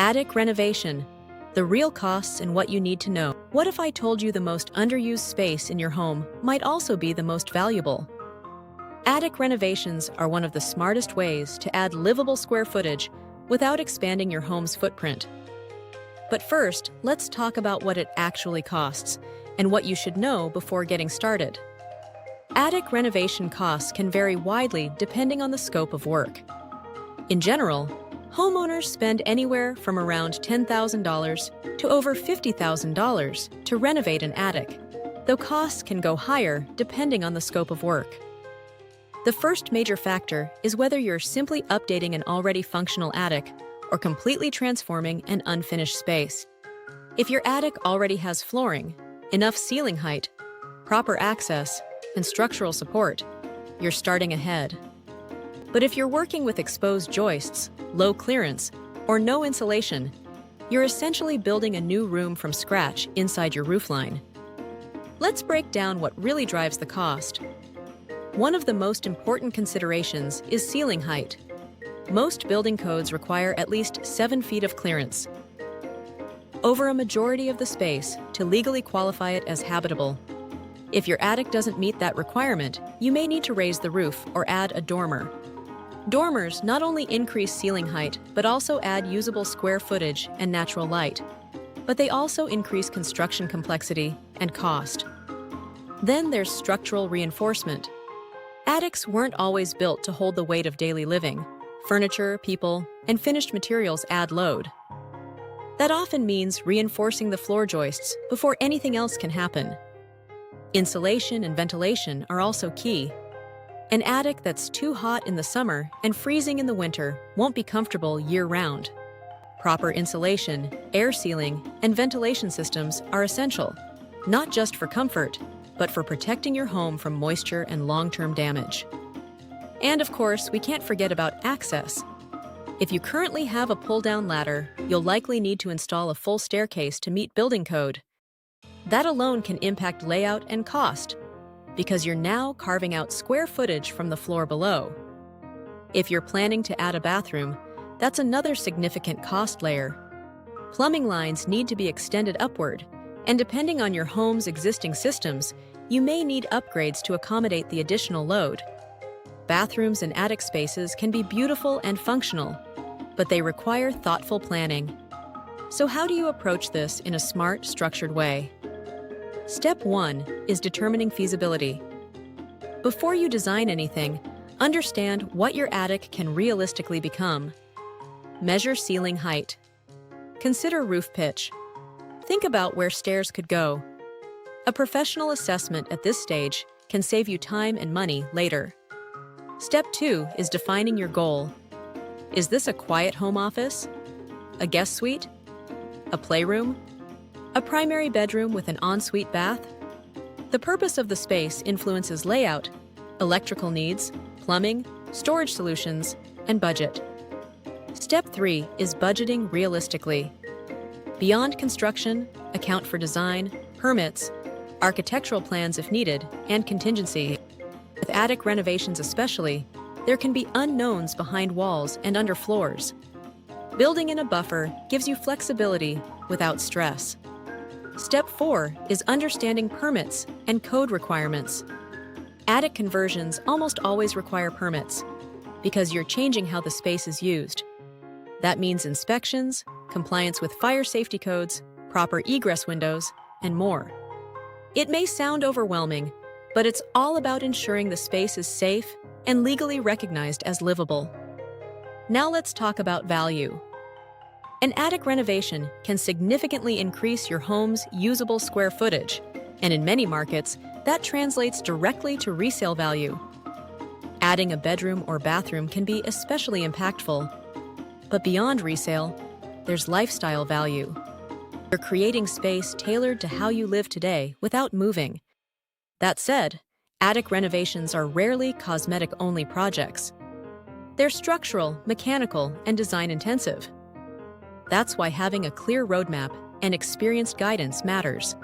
Attic renovation. The real costs and what you need to know. What if I told you the most underused space in your home might also be the most valuable? Attic renovations are one of the smartest ways to add livable square footage without expanding your home's footprint. But first, let's talk about what it actually costs and what you should know before getting started. Attic renovation costs can vary widely depending on the scope of work. In general, homeowners spend anywhere from around $10,000 to over $50,000 to renovate an attic, though costs can go higher depending on the scope of work. The first major factor is whether you're simply updating an already functional attic or completely transforming an unfinished space. If your attic already has flooring, enough ceiling height, proper access, and structural support, you're starting ahead. But if you're working with exposed joists, low clearance, or no insulation, you're essentially building a new room from scratch inside your roofline. Let's break down what really drives the cost. One of the most important considerations is ceiling height. Most building codes require at least 7 feet of clearance over a majority of the space to legally qualify it as habitable. If your attic doesn't meet that requirement, you may need to raise the roof or add a dormer. Dormers not only increase ceiling height, but also add usable square footage and natural light. But they also increase construction complexity and cost. Then there's structural reinforcement. Attics weren't always built to hold the weight of daily living. Furniture, people, and finished materials add load. That often means reinforcing the floor joists before anything else can happen. Insulation and ventilation are also key. An attic that's too hot in the summer and freezing in the winter won't be comfortable year-round. Proper insulation, air sealing, and ventilation systems are essential, not just for comfort, but for protecting your home from moisture and long-term damage. And of course, we can't forget about access. If you currently have a pull-down ladder, you'll likely need to install a full staircase to meet building code. That alone can impact layout and cost, because you're now carving out square footage from the floor below. If you're planning to add a bathroom, that's another significant cost layer. Plumbing lines need to be extended upward, and depending on your home's existing systems, you may need upgrades to accommodate the additional load. Bathrooms and attic spaces can be beautiful and functional, but they require thoughtful planning. So how do you approach this in a smart, structured way? Step 1 is determining feasibility. Before you design anything, understand what your attic can realistically become. Measure ceiling height. Consider roof pitch. Think about where stairs could go. A professional assessment at this stage can save you time and money later. Step 2 is defining your goal. Is this a quiet home office? A guest suite? A playroom? A primary bedroom with an ensuite bath? The purpose of the space influences layout, electrical needs, plumbing, storage solutions, and budget. Step 3 is budgeting realistically. Beyond construction, account for design, permits, architectural plans if needed, and contingency. With attic renovations especially, there can be unknowns behind walls and under floors. Building in a buffer gives you flexibility without stress. Step 4 is understanding permits and code requirements. Attic conversions almost always require permits because you're changing how the space is used. That means inspections, compliance with fire safety codes, proper egress windows, and more. It may sound overwhelming, but it's all about ensuring the space is safe and legally recognized as livable. Now let's talk about value. An attic renovation can significantly increase your home's usable square footage, and in many markets, that translates directly to resale value. Adding a bedroom or bathroom can be especially impactful. But beyond resale, there's lifestyle value. You're creating space tailored to how you live today without moving. That said, attic renovations are rarely cosmetic-only projects. They're structural, mechanical, and design-intensive. That's why having a clear roadmap and experienced guidance matters.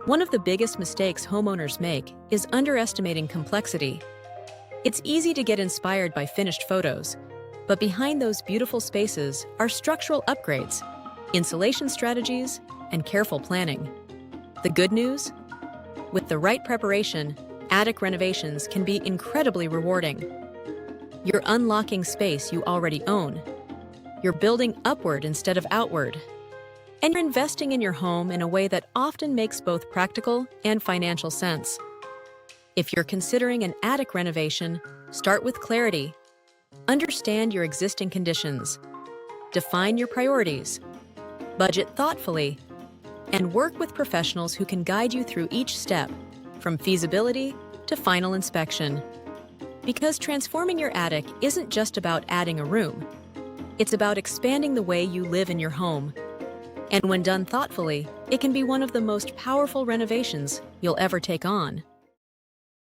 One of the biggest mistakes homeowners make is underestimating complexity. It's easy to get inspired by finished photos, But behind those beautiful spaces are structural upgrades, insulation strategies, and careful planning. The good news? With the right preparation, attic renovations can be incredibly rewarding. You're unlocking space you already own. You're building upward instead of outward. And you're investing in your home in a way that often makes both practical and financial sense. If you're considering an attic renovation, start with clarity. Understand your existing conditions. Define your priorities. Budget thoughtfully. And work with professionals who can guide you through each step, from feasibility to final inspection. Because transforming your attic isn't just about adding a room. It's about expanding the way you live in your home. And when done thoughtfully, it can be one of the most powerful renovations you'll ever take on.